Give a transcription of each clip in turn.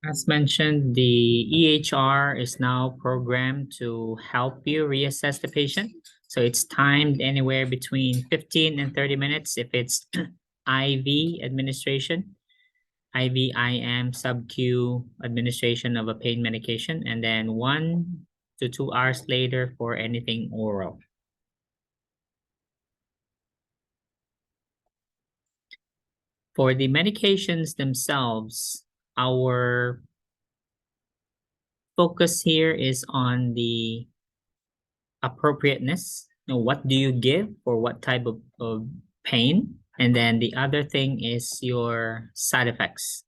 As mentioned, the EHR is now programmed to help you reassess the patient. So it's timed anywhere between 15 and 30 minutes if it's IV administration, IM sub-Q administration of a pain medication, and then 1 to 2 hours later for anything oral. For the medications themselves, our focus here is on the appropriateness. You know, what do you give for what type of pain? And then the other thing is your side effects.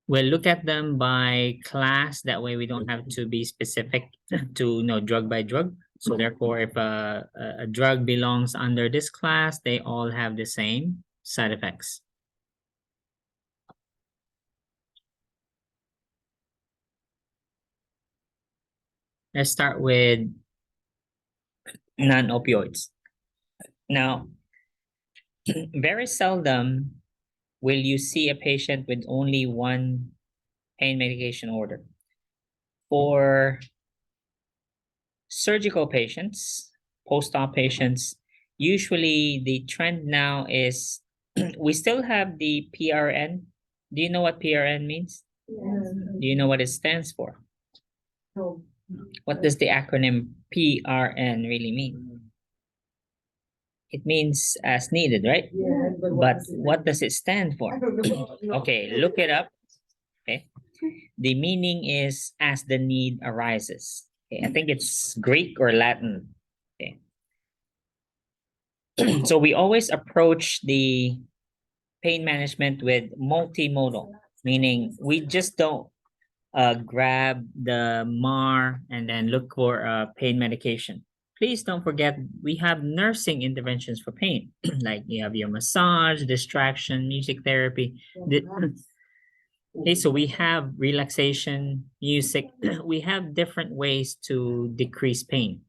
We'll look at them by class. That way we don't have to be specific to drug by drug. So therefore, if a drug belongs under this class, they all have the same side effects. Let's start with non-opioids. Now, very seldom will you see a patient with only one pain medication order. For surgical patients, post-op patients, usually the trend now is we still have the PRN. Do you know what PRN means? Yes. Do you know what it stands for? No. What does the acronym PRN really mean? It means as needed, right? Yeah, But what does it stand for? Okay, look it up. Okay. The meaning is as the need arises. Okay, I think it's Greek or Latin. Okay. So we always approach the pain management with multimodal, meaning we just don't grab the MAR and then look for pain medication. Please don't forget, we have nursing interventions for pain, like you have your massage, distraction, music therapy. Okay, so we have relaxation, music. We have different ways to decrease pain.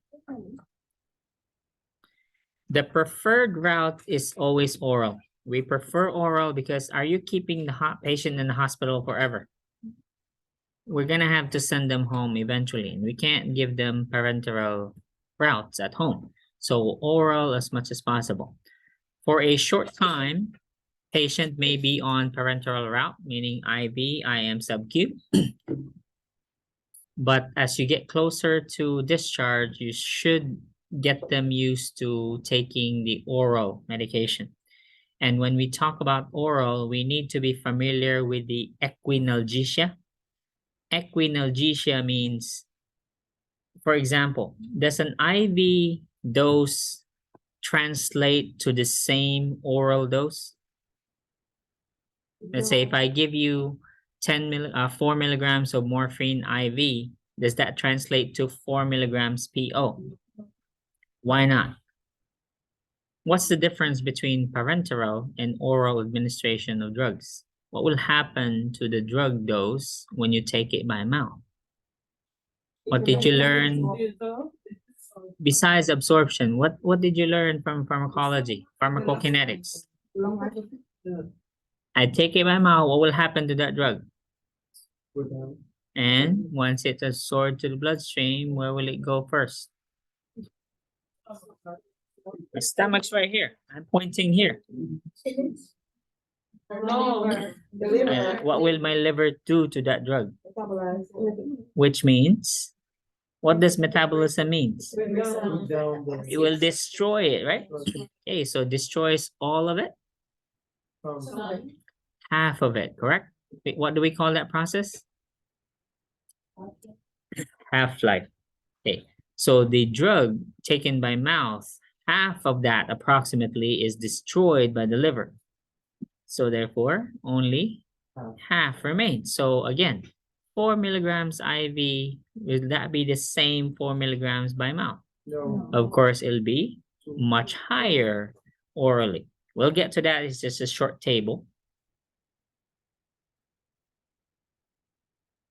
The preferred route is always oral. We prefer oral because are you keeping the patient in the hospital forever? We're gonna have to send them home eventually. We can't give them parenteral routes at home. So oral as much as possible. For a short time, patient may be on parenteral route, meaning IV, IM sub-Q. But as you get closer to discharge, you should get them used to taking the oral medication. And when we talk about oral, we need to be familiar with the equinalgesia. Equinalgesia means, for example, does an IV dose translate to the same oral dose? Let's say if I give you 4 milligrams of morphine IV, does that translate to 4 milligrams PO? Why not? What's the difference between parenteral and oral administration of drugs? What will happen to the drug dose when you take it by mouth? What did you learn? Besides absorption, what did you learn from pharmacology, pharmacokinetics? I take it by mouth, what will happen to that drug? And once it's absorbed to the bloodstream, where will it go first? The stomach's right here. I'm pointing here. What will my liver do to that drug? Which means, what does metabolism mean? It will destroy it, right? Okay, so destroys all of it? Half of it, correct? What do we call that process? Half-life. Okay, so the drug taken by mouth, half of that approximately is destroyed by the liver. So therefore, only half remains. So again, 4 milligrams IV, will that be the same 4 milligrams by mouth? No. Of course, it'll be much higher orally. We'll get to that. It's just a short table.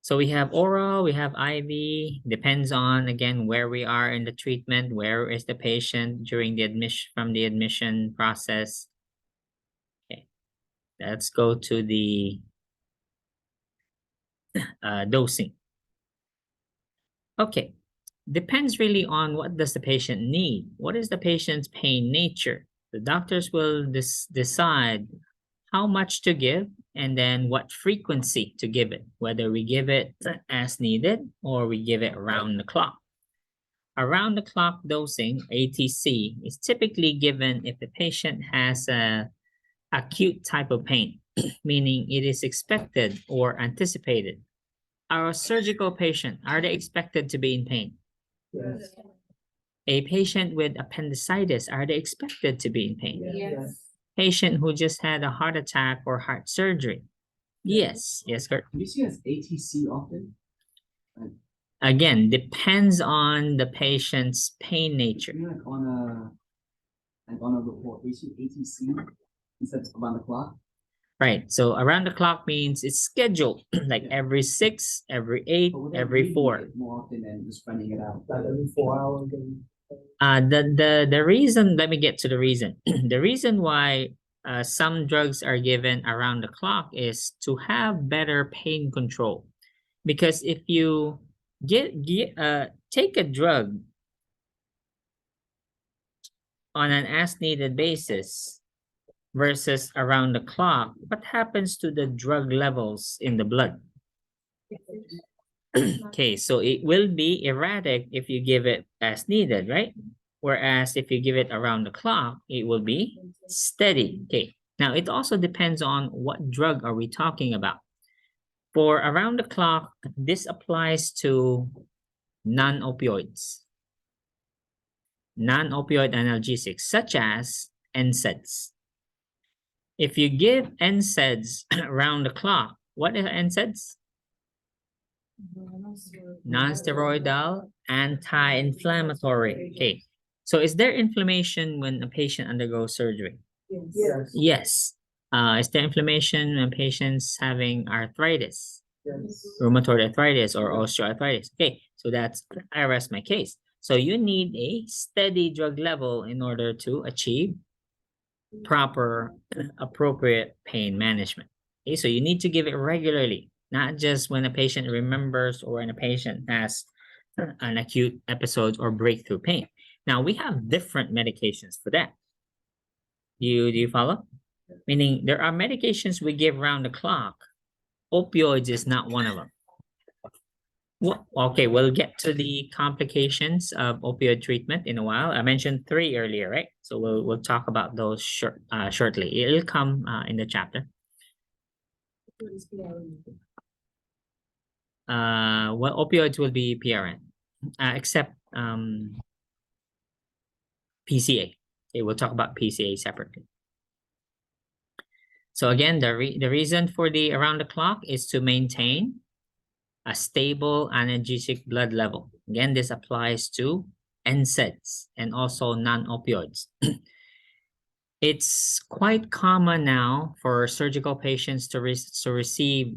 So we have oral, we have IV, depends on, again, where we are in the treatment, where is the patient during the admission process. Okay, let's go to the dosing. Okay, depends really on what does the patient need. What is the patient's pain nature? The doctors will decide how much to give and then what frequency to give it, whether we give it as needed or we give it around the clock. Around the clock dosing, ATC, is typically given if the patient has a acute type of pain, meaning it is expected or anticipated. Our surgical patient, are they expected to be in pain? Yes. A patient with appendicitis, are they expected to be in pain? Yes. Patient who just had a heart attack or heart surgery? Yes, yes, Kurt. Do you see as ATC often? Again, depends on the patient's pain nature. You know, like on a report, we see ATC instead of around the clock. Right. So around the clock means it's scheduled, like every 6, every 8, every 4. More often than just spreading it out. Like every 4 hours. The reason, let me get to the reason. The reason why some drugs are given around the clock is to have better pain control. Because if you take a drug on an as needed basis versus around the clock, what happens to the drug levels in the blood? Okay, so it will be erratic if you give it as needed, right? Whereas if you give it around the clock, it will be steady. Okay, now it also depends on what drug are we talking about. For around the clock, this applies to non-opioids. Non-opioid analgesics such as NSAIDs. If you give NSAIDs around the clock, what are NSAIDs? Non-steroidal anti-inflammatory. Okay. So is there inflammation when a patient undergoes surgery? Yes. Yes. Is there inflammation when patients having arthritis? Yes. Rheumatoid arthritis or osteoarthritis? Okay, so I rest my case. So you need a steady drug level in order to achieve proper, appropriate pain management. Okay, so you need to give it regularly, not just when a patient remembers or when a patient has an acute episode or breakthrough pain. Now, we have different medications for that. Do you follow? Meaning there are medications we give round the clock. Opioids is not one of them. Well, okay, we'll get to the complications of opioid treatment in a while. I mentioned 3 earlier, right? So we'll talk about those shortly. It'll come in the chapter. Well, opioids will be PRN, except PCA. Okay, we'll talk about PCA separately. So again, the reason for the around the clock is to maintain a stable analgesic blood level. Again, this applies to NSAIDs and also non-opioids. It's quite common now for surgical patients to receive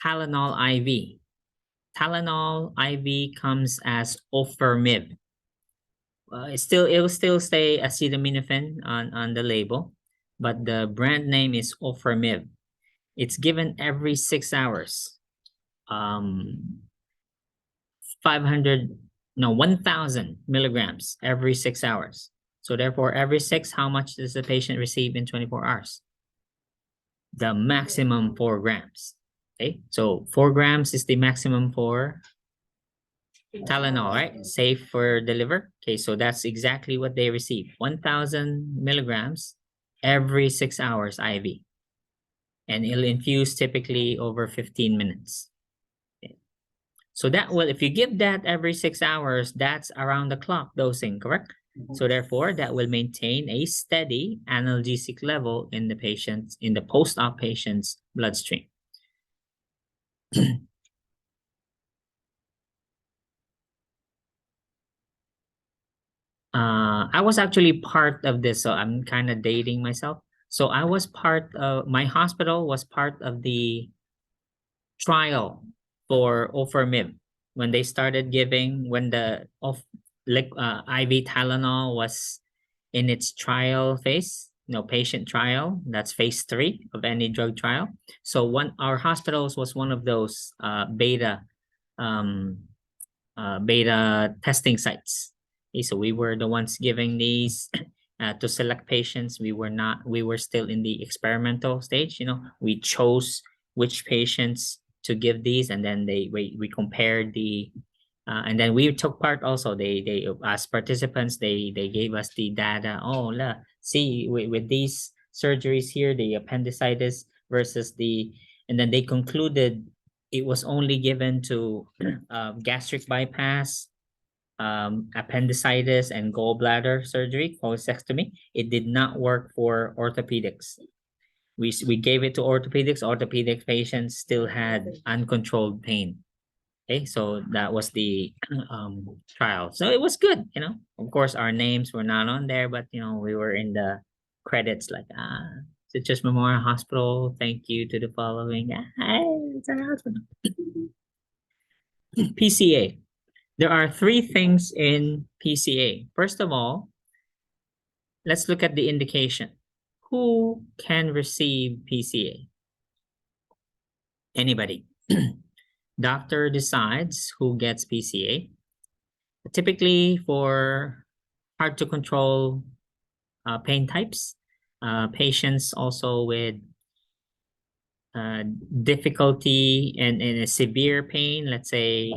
Tylenol IV. Tylenol IV comes as Ofirmev. It will still say acetaminophen on the label, but the brand name is Ofirmev. It's given every 6 hours. 1,000 milligrams every 6 hours. So therefore, every 6, how much does the patient receive in 24 hours? The maximum 4 grams. Okay, so 4 grams is the maximum for Tylenol, right? Safe for the liver. Okay, so that's exactly what they receive. 1,000 milligrams every 6 hours IV. And it'll infuse typically over 15 minutes. Okay. So that will, if you give that every 6 hours, that's around the clock dosing, correct? So therefore, that will maintain a steady analgesic level in the patient's, in the post-op patient's bloodstream. I was actually part of this, so I'm kind of dating myself. So I was part of, my hospital was part of the trial for Ofirmib. When they started giving, when the IV Tylenol was in its trial phase, patient trial, that's phase 3 of any drug trial. So our hospitals was one of those beta testing sites. Okay, so we were the ones giving these to select patients. We were still in the experimental stage. We chose which patients to give these, and then we compared and then we took part also. They as participants, they gave us the data. Oh, see, with these surgeries here, the appendicitis versus and then they concluded it was only given to gastric bypass, appendicitis, and gallbladder surgery, cholecystectomy. It did not work for orthopedics. We gave it to orthopedics. Orthopedic patients still had uncontrolled pain. Okay, so that was the trial. So it was good, Of course, our names were not on there, but we were in the credits, like St. Joseph's Memorial Hospital. Thank you to the following. It's our hospital. PCA. There are 3 things in PCA. First of all, let's look at the indication. Who can receive PCA? Anybody. Doctor decides who gets PCA. Typically for hard to control pain types, patients also with difficulty and a severe pain, let's say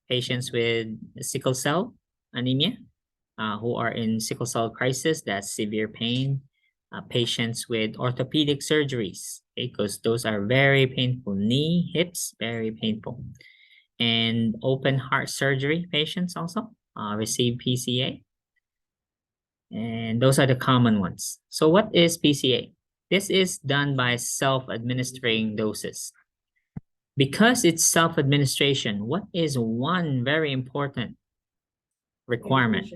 patients with sickle cell anemia, who are in sickle cell crisis, that's severe pain. Patients with orthopedic surgeries, because those are very painful. Knee, hips, very painful. And open heart surgery patients also receive PCA. And those are the common ones. So what is PCA? This is done by self-administering doses. Because it's self-administration, what is one very important requirement?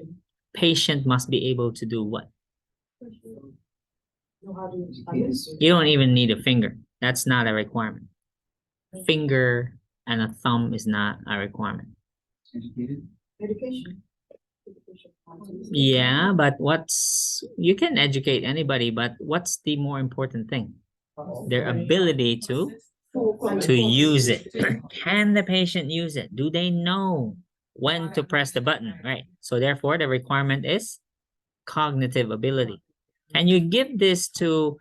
Patient must be able to do what? You don't even need a finger. That's not a requirement. Finger and a thumb is not a requirement. Educated? Education. Yeah, but you can educate anybody, but what's the more important thing? Their ability to use it. Can the patient use it? Do they know when to press the button, right? So therefore, the requirement is cognitive ability. Can you give this to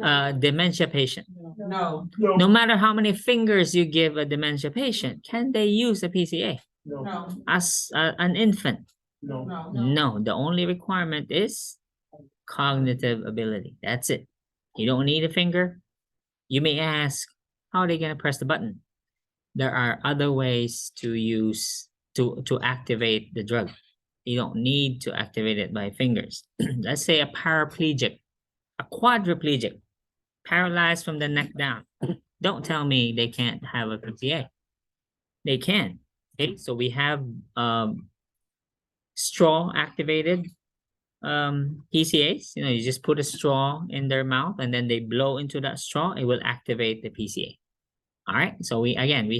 a dementia patient? No. No matter how many fingers you give a dementia patient, can they use a PCA? No. As an infant? No. No, the only requirement is cognitive ability. That's it. You don't need a finger. You may ask, how are they going to press the button? There are other ways to use to activate the drug. You don't need to activate it by fingers. Let's say a paraplegic, a quadriplegic, paralyzed from the neck down. Don't tell me they can't have a PCA. They can. Okay, so we have straw activated PCAs. You just put a straw in their mouth and then they blow into that straw. It will activate the PCA. All right. So we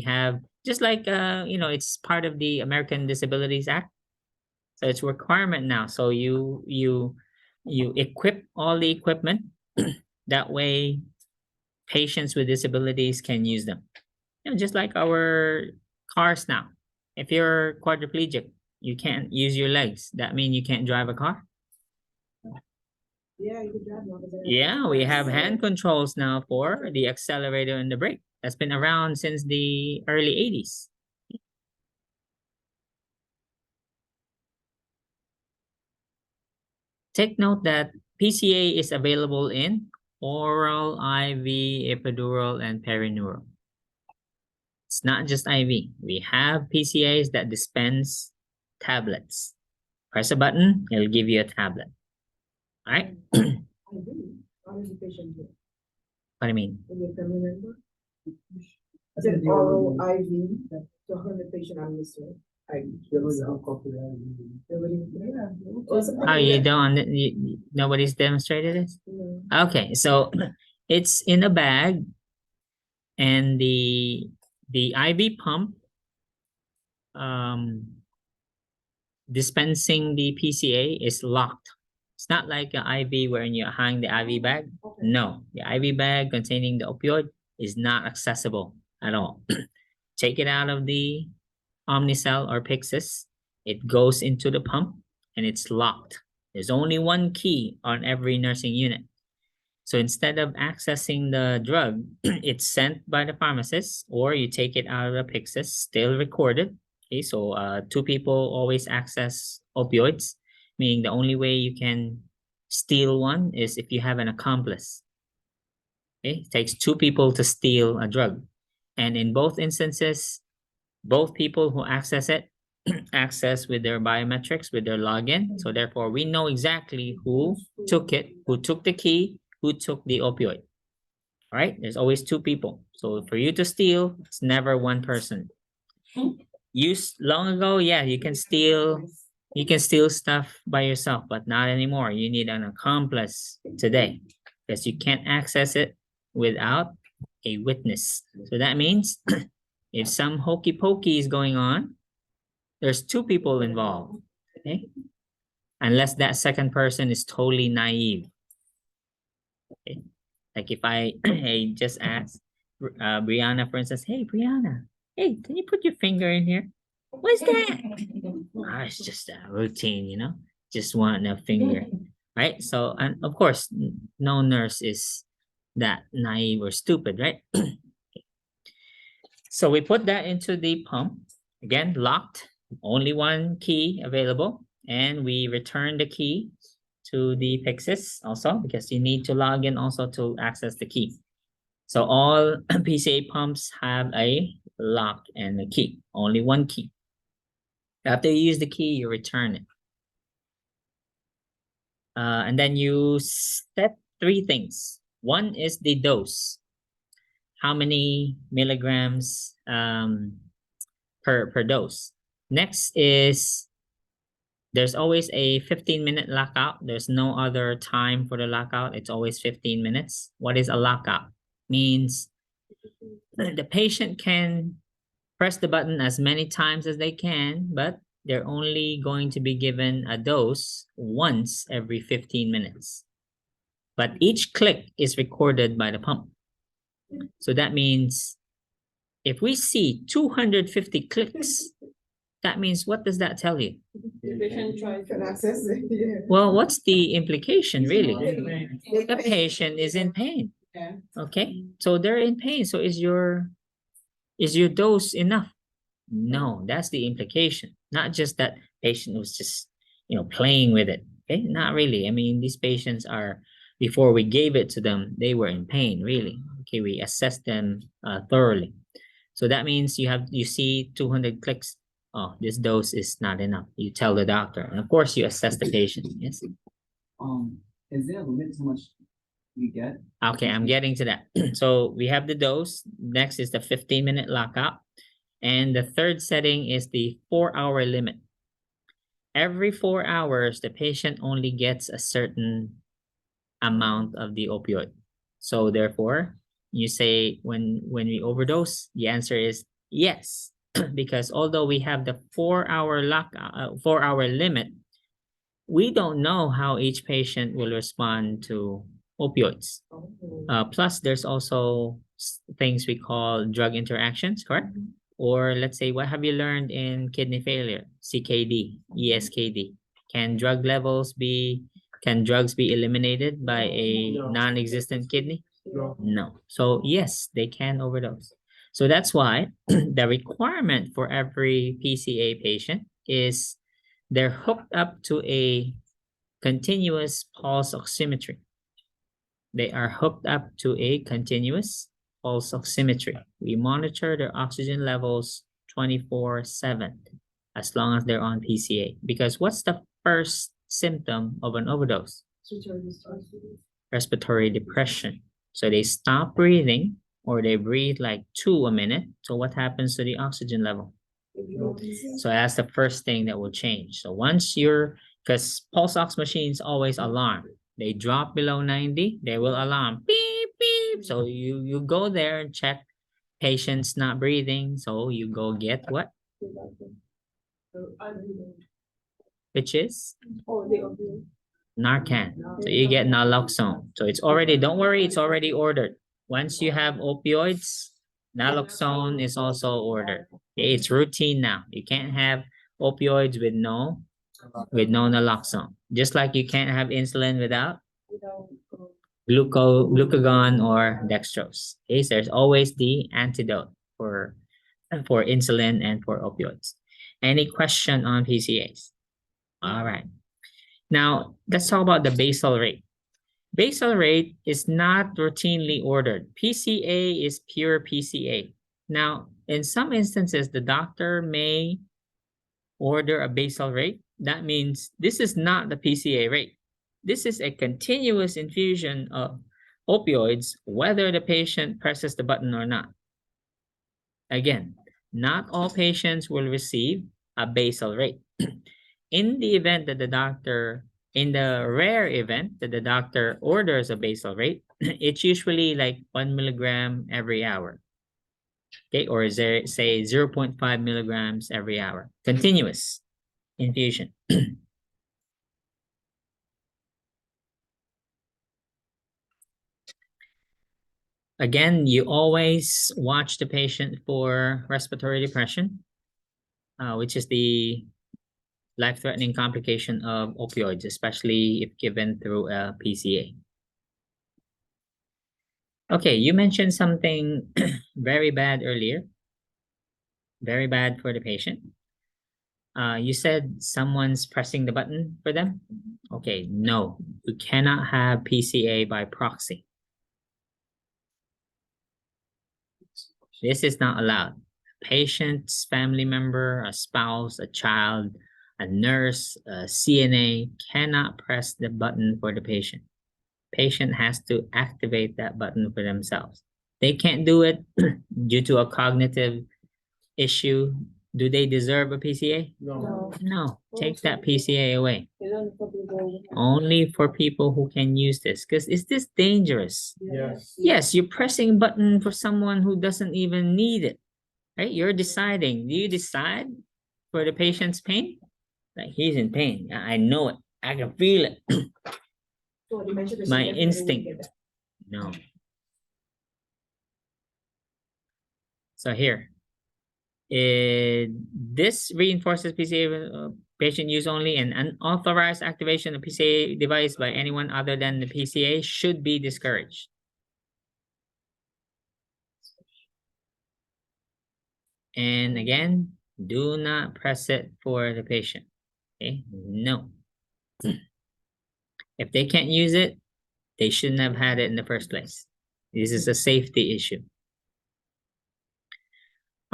have just like it's part of the American Disabilities Act. So it's a requirement now. So you equip all the equipment that way patients with disabilities can use them. Just like our cars now. If you're quadriplegic, you can't use your legs. That means you can't drive a car? Yeah, you can drive one. Yeah, we have hand controls now for the accelerator and the brake. That's been around since the early 80s. Take note that PCA is available in oral, IV, epidural, and perineural. It's not just IV. We have PCAs that dispense tablets. Press a button, it'll give you a tablet. All right? How does the patient do? What do you mean? Can you remember? Is it oral IV to 100 patient administered? Oh, nobody's demonstrated this? Okay, so it's in a bag and the the IV pump dispensing the PCA is locked. It's not like an IV wherein you hang the IV bag. No, the IV bag containing the opioid is not accessible at all. Take it out of the Omnicell or Pyxis. It goes into the pump and it's locked. There's only one key on every nursing unit. So instead of accessing the drug, it's sent by the pharmacist, or you take it out of the Pyxis, still recorded. Okay, so two people always access opioids, meaning the only way you can steal one is if you have an accomplice. Okay, it takes two people to steal a drug. And in both instances, both people who access it access with their biometrics, with their login. So therefore, we know exactly who took it, who took the key, who took the opioid. All right, there's always two people. So for you to steal, it's never one person. Long ago, yeah, you can steal stuff by yourself, but not anymore. You need an accomplice today because you can't access it without a witness. So that means if some hokey pokey is going on, there's two people involved, okay? Unless that second person is totally naive. Okay? Like if I just ask Brianna, for instance, hey, Brianna, hey, can you put your finger in here? What's that? It's just a routine, you know? Just want a finger, right? So, and of course, no nurse is that naive or stupid, right? So we put that into the pump, again, locked, only one key available, and we return the key to the Pyxis also because you need to log in also to access the key. So all PCA pumps have a lock and a key, only one key. After you use the key, you return it. And then you set three things. One is the dose. How many milligrams per dose? Next is there's always a 15-minute lockout. There's no other time for the lockout. It's always 15 minutes. What is a lockout? Means the patient can press the button as many times as they can, but they're only going to be given a dose once every 15 minutes. But each click is recorded by the pump. So that means if we see 250 clicks, that means what does that tell you? The patient can access it, yeah. Well, what's the implication really? The patient is in pain. Yeah. Okay, so they're in pain. So is your dose enough? No, that's the implication. Not just that patient was just, playing with it. Okay, not really. I mean, these patients are, before we gave it to them, they were in pain, really. Okay, we assessed them thoroughly. So that means you see 200 clicks. Oh, this dose is not enough. You tell the doctor, and of course you assess the patient. Yes. Is there a limit to how much you get? Okay, I'm getting to that. So we have the dose. Next is the 15-minute lockout. And the third setting is the 4-hour limit. Every 4 hours, the patient only gets a certain amount of the opioid. So therefore, you say when we overdose, the answer is yes. Because although we have the 4-hour lockout, 4-hour limit, we don't know how each patient will respond to opioids. Plus, there's also things we call drug interactions, correct? Or let's say, what have you learned in kidney failure? CKD, ESKD. Can drugs be eliminated by a non-existent kidney? No. So yes, they can overdose. So that's why the requirement for every PCA patient is they're hooked up to a continuous pulse oximetry. They are hooked up to a continuous pulse oximetry. We monitor their oxygen levels 24/7 as long as they're on PCA. Because what's the first symptom of an overdose? Respiratory depression. So they stop breathing or they breathe like 2 a minute. So what happens to the oxygen level? So that's the first thing that will change. So once because pulse ox machines always alarm. They drop below 90, they will alarm, beep, beep. So you go there and check, Patient's not breathing, so you go get what? Which is Oh, they opioid. Narcan. So you get naloxone. So it's already, don't worry, it's already ordered. Once you have opioids, naloxone is also ordered. Okay, it's routine now. You can't have opioids with no naloxone. Just like you can't have insulin without Without, glucagon or dextrose. Okay, so there's always the antidote for insulin and for opioids. Any question on PCAs? All right. Now, let's talk about the basal rate. Basal rate is not routinely ordered. PCA is pure PCA. Now, in some instances, the doctor may order a basal rate. That means this is not the PCA rate. This is a continuous infusion of opioids, whether the patient presses the button or not. Again, not all patients will receive a basal rate. In the event that the doctor, in the rare event that the doctor orders a basal rate, it's usually like 1 milligram every hour. Okay, or is there, say 0.5 milligrams every hour, continuous infusion. Again, you always watch the patient for respiratory depression, which is the life-threatening complication of opioids, especially if given through a PCA. Okay, you mentioned something very bad earlier. Very bad for the patient. You said someone's pressing the button for them? Okay, no, you cannot have PCA by proxy. This is not allowed. A patient's family member, a spouse, a child, a nurse, a CNA cannot press the button for the patient. Patient has to activate that button for themselves. They can't do it due to a cognitive issue. Do they deserve a PCA? No. No, take that PCA away. It's only for people. Only for people who can use this. Because is this dangerous? Yes. Yes, you're pressing a button for someone who doesn't even need it. Right? You're deciding. Do you decide for the patient's pain? Like, he's in pain. I know it. I can feel it. So the mention is My definitely instinct. will get that. No. So here. This reinforces PCA patient use only, and unauthorized activation of PCA device by anyone other than the PCA should be discouraged. And again, do not press it for the patient. Okay, no. If they can't use it, they shouldn't have had it in the first place. This is a safety issue.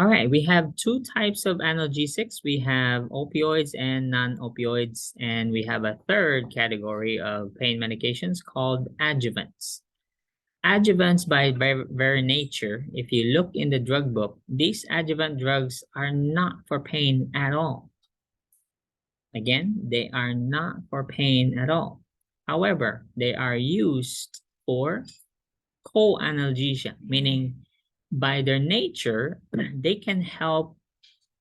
All right, we have two types of analgesics. We have opioids and non-opioids, and we have a third category of pain medications called adjuvants. Adjuvants, by very nature, if you look in the drug book, these adjuvant drugs are not for pain at all. Again, they are not for pain at all. However, they are used for co-analgesia, meaning by their nature, they can help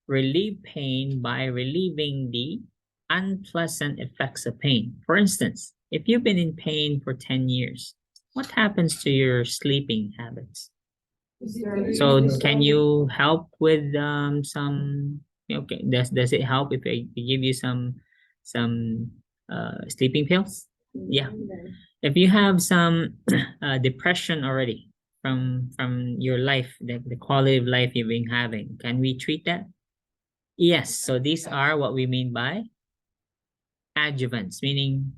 relieve pain by relieving the unpleasant effects of pain. For instance, if you've been in pain for 10 years, what happens to your sleeping habits? So can you help with some, okay, does it help if I give you some sleeping pills? Yeah. If you have some depression already from your life, the quality of life you've been having, can we treat that? Yes. So these are what we mean by adjuvants, meaning,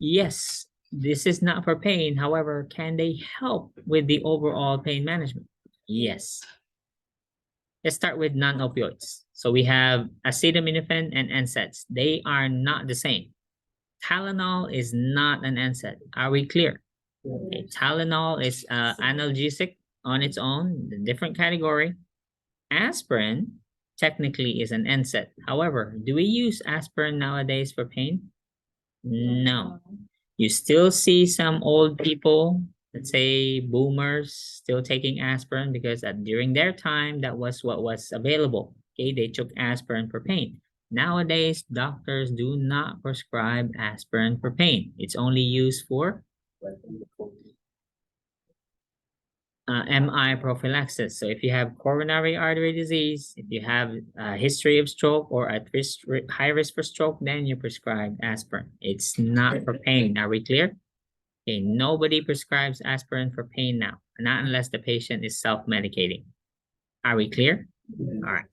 yes, this is not for pain. However, can they help with the overall pain management? Yes. Let's start with non-opioids. So we have acetaminophen and NSAIDs. They are not the same. Tylenol is not an NSAID. Are we clear? Okay. Tylenol is analgesic on its own, a different category. Aspirin technically is an NSAID. However, do we use aspirin nowadays for pain? No. You still see some old people let's say boomers still taking aspirin because during their time, that was what was available. Okay, they took aspirin for pain. Nowadays, doctors do not prescribe aspirin for pain. It's only used for MI prophylaxis. So if you have coronary artery disease, if you have a history of stroke or at risk, high risk for stroke, then you prescribe aspirin. It's not for pain. Are we clear? Okay, nobody prescribes aspirin for pain now, not unless the patient is self-medicating. Are we clear? All right.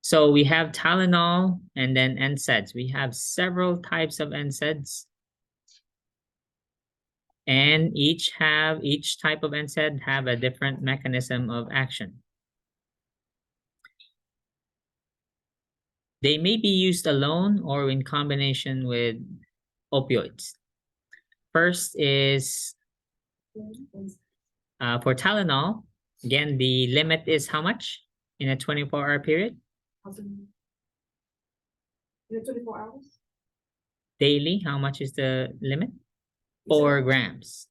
So we have Tylenol and then NSAIDs. We have several types of NSAIDs. And each type of NSAID have a different mechanism of action. They may be used alone or in combination with opioids. First is for Tylenol. Again, the limit is how much in a 24-hour period? In 24 hours? Daily, how much is the limit? 4 grams.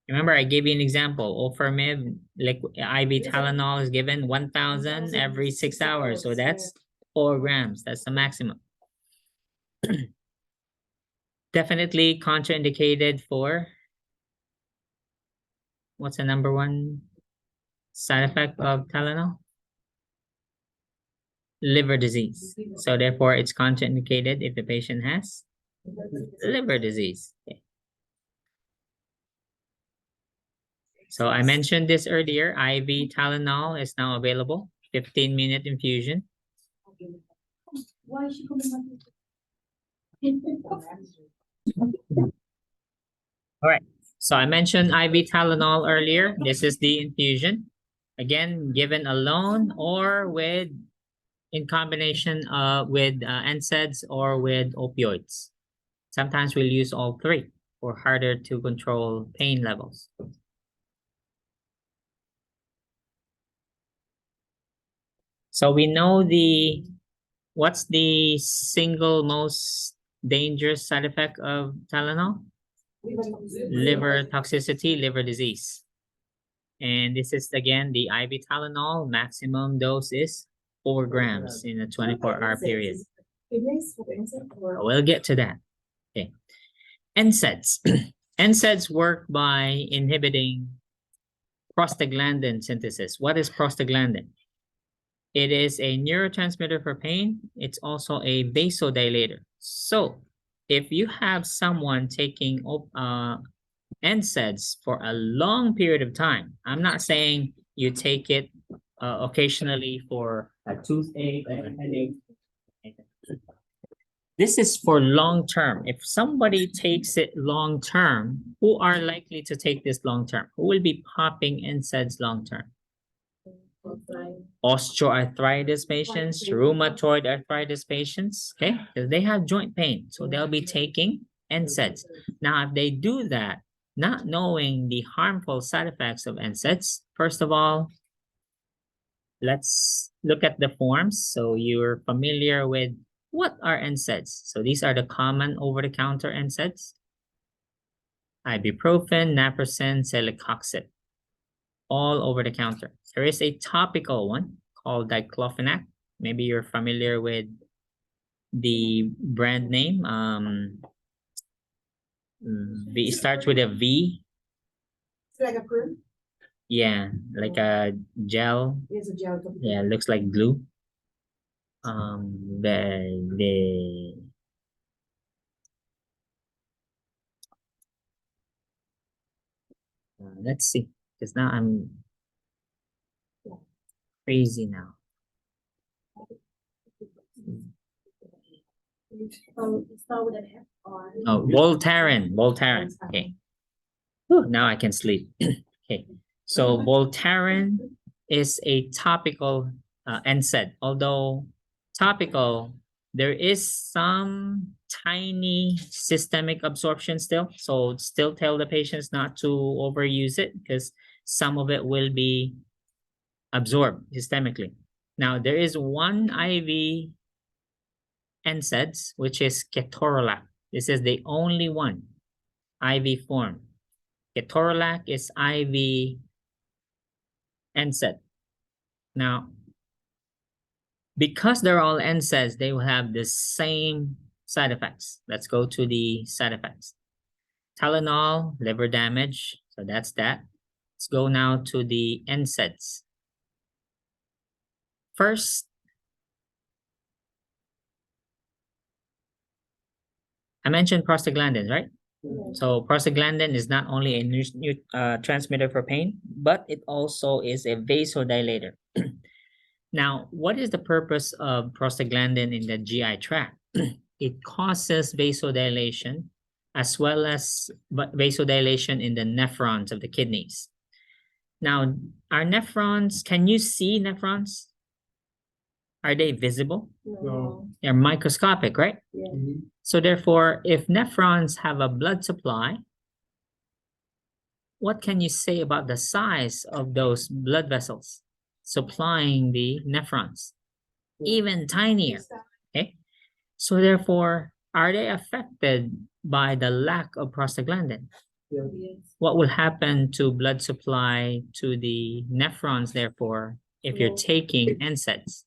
Remember, I gave you an example. Ofirmib, IV Tylenol is given 1,000 every 6 hours. So that's 4 grams. That's the maximum. Definitely contraindicated for, what's the number one side effect of Tylenol? Liver disease. So therefore, it's contraindicated if the patient has liver disease. Okay. So I mentioned this earlier, IV Tylenol is now available, 15-minute infusion. Why is she coming All right, so I mentioned IV Tylenol earlier. This is the infusion. Again, given alone or in combination with NSAIDs or with opioids. Sometimes we'll use all three for harder to control pain levels. So we know what's the single most dangerous side effect of Tylenol? Liver toxicity, liver disease. And this is again the IV Tylenol maximum dose is 4 grams in a 24-hour period. We'll get to that. Okay. NSAIDs. NSAIDs work by inhibiting prostaglandin synthesis. What is prostaglandin? It is a neurotransmitter for pain. It's also a vasodilator. So if you have someone taking NSAIDs for a long period of time, I'm not saying you take it occasionally for a toothache or a headache. This is for long term. If somebody takes it long term, who are likely to take this long term? Who will be popping NSAIDs long term? Osteoarthritis patients, rheumatoid arthritis patients, okay? Because they have joint pain, so they'll be taking NSAIDs. Now, if they do that, not knowing the harmful side effects of NSAIDs, first of all, let's look at the forms. So you're familiar with what are NSAIDs. So these are the common over-the-counter NSAIDs. Ibuprofen, naproxen, celecoxib, all over the counter. There is a topical one called diclofenac. Maybe you're familiar with the brand name. It starts with a V. It's like a cream? Yeah, like a gel. It's a gel. Yeah, it looks like glue. Let's see, because now I'm crazy now. Start with an F or... Oh, Voltaren. Okay. Whew, now I can sleep. Okay. So Voltaren is a topical NSAID. Although topical, there is some tiny systemic absorption still. So still tell the patients not to overuse it because some of it will be absorbed systemically. Now, there is one IV NSAIDs, which is ketorolac. This is the only one IV form. Ketorolac is IV NSAID. Now, because they're all NSAIDs, they will have the same side effects. Let's go to the side effects. Tylenol, liver damage, so that's that. Let's go now to the NSAIDs. First, I mentioned prostaglandins, right? So prostaglandin is not only a transmitter for pain, but it also is a vasodilator. Now, what is the purpose of prostaglandin in the GI tract? It causes vasodilation as well as vasodilation in the nephrons of the kidneys. Now, our nephrons, can you see nephrons? Are they visible? No. They're microscopic, right? Yeah. So therefore, if nephrons have a blood supply, what can you say about the size of those blood vessels supplying the nephrons? Even tinier, okay? So therefore, are they affected by the lack of prostaglandin? Yes. What will happen to blood supply to the nephrons, therefore, if you're taking NSAIDs?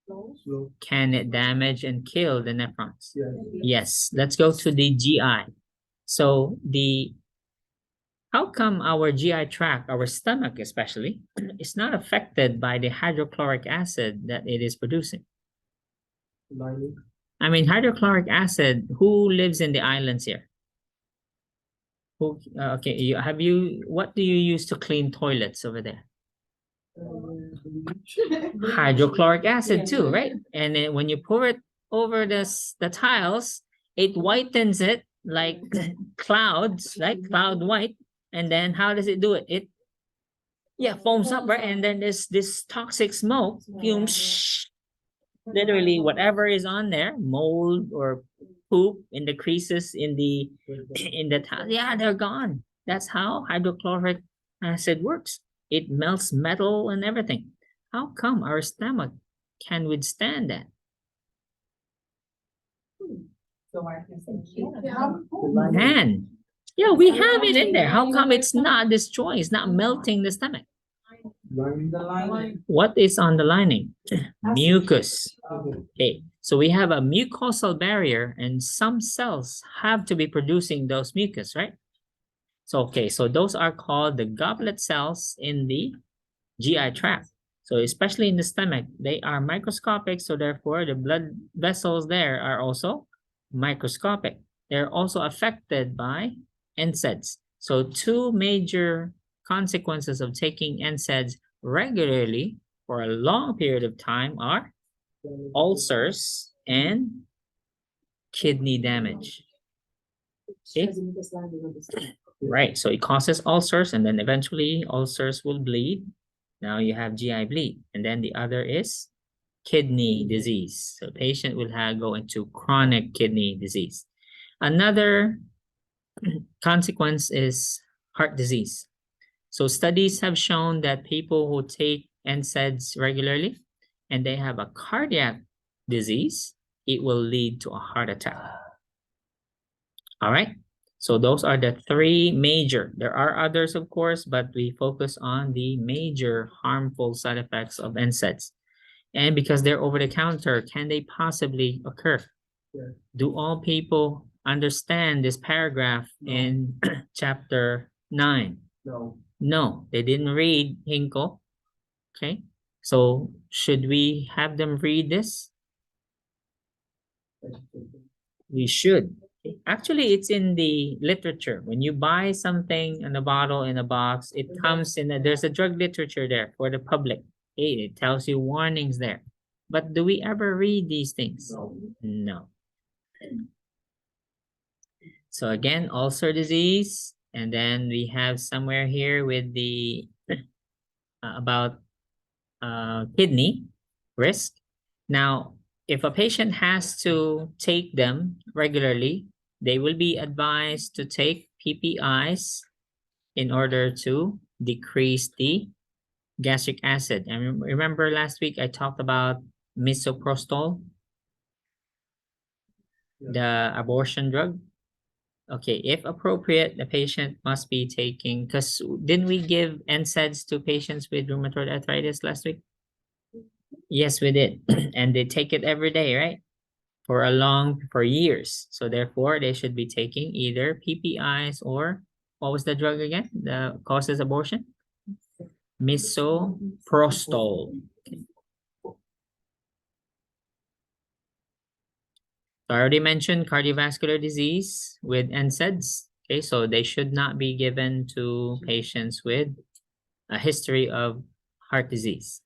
No. Can it damage and kill the nephrons? Yes. Yes, let's go to the GI. So how come our GI tract, our stomach especially, is not affected by the hydrochloric acid that it is producing? Lining. I mean, hydrochloric acid, who lives in the islands here? Who, okay, what do you use to clean toilets over there? Hydrochloric acid too, right? And then when you pour it over the tiles, it whitens it like clouds, like cloud white. And then how does it do it? It foams up, right? And then there's this toxic smoke, fumes, literally whatever is on there, mold or poop in the creases in the tile, they're gone. That's how hydrochloric acid works. It melts metal and everything. How come our stomach can withstand that? So I can say, Man, we have it in there. How come it's not destroying? It's not melting the stomach. the lining. What is on the lining? Mucus. Okay, so we have a mucosal barrier and some cells have to be producing those mucus, right? So, so those are called the goblet cells in the GI tract. So especially in the stomach, they are microscopic. So therefore, the blood vessels there are also microscopic. They're also affected by NSAIDs. So two major consequences of taking NSAIDs regularly for a long period of time are ulcers and kidney damage. Okay? Right, so it causes ulcers and then eventually ulcers will bleed. Now you have GI bleed. And then the other is kidney disease. So patient will go into chronic kidney disease. Another consequence is heart disease. So studies have shown that people who take NSAIDs regularly and they have a cardiac disease, it will lead to a heart attack. All right. So those are the three major. There are others, of course, but we focus on the major harmful side effects of NSAIDs. And because they're over the counter, can they possibly occur? Yeah. Do all people understand this paragraph in chapter 9? No. No, they didn't read Hinkle. Okay, so should we have them read this? We should. Actually, it's in the literature. When you buy something in a bottle, in a box, it comes in there's a drug literature there for the public. Okay, it tells you warnings there. But do we ever read these things? No. So again, ulcer disease, and then we have somewhere here with the about kidney risk. Now, if a patient has to take them regularly, they will be advised to take PPIs in order to decrease the gastric acid. And remember last week I talked about misoprostol, the abortion drug. Okay, if appropriate, the patient must be taking, because didn't we give NSAIDs to patients with rheumatoid arthritis last week? Yes, we did. And they take it every day, right? For years. So therefore, they should be taking either PPIs or what was the drug again? The causes abortion? Misoprostol. I already mentioned cardiovascular disease with NSAIDs. Okay, so they should not be given to patients with a history of heart disease.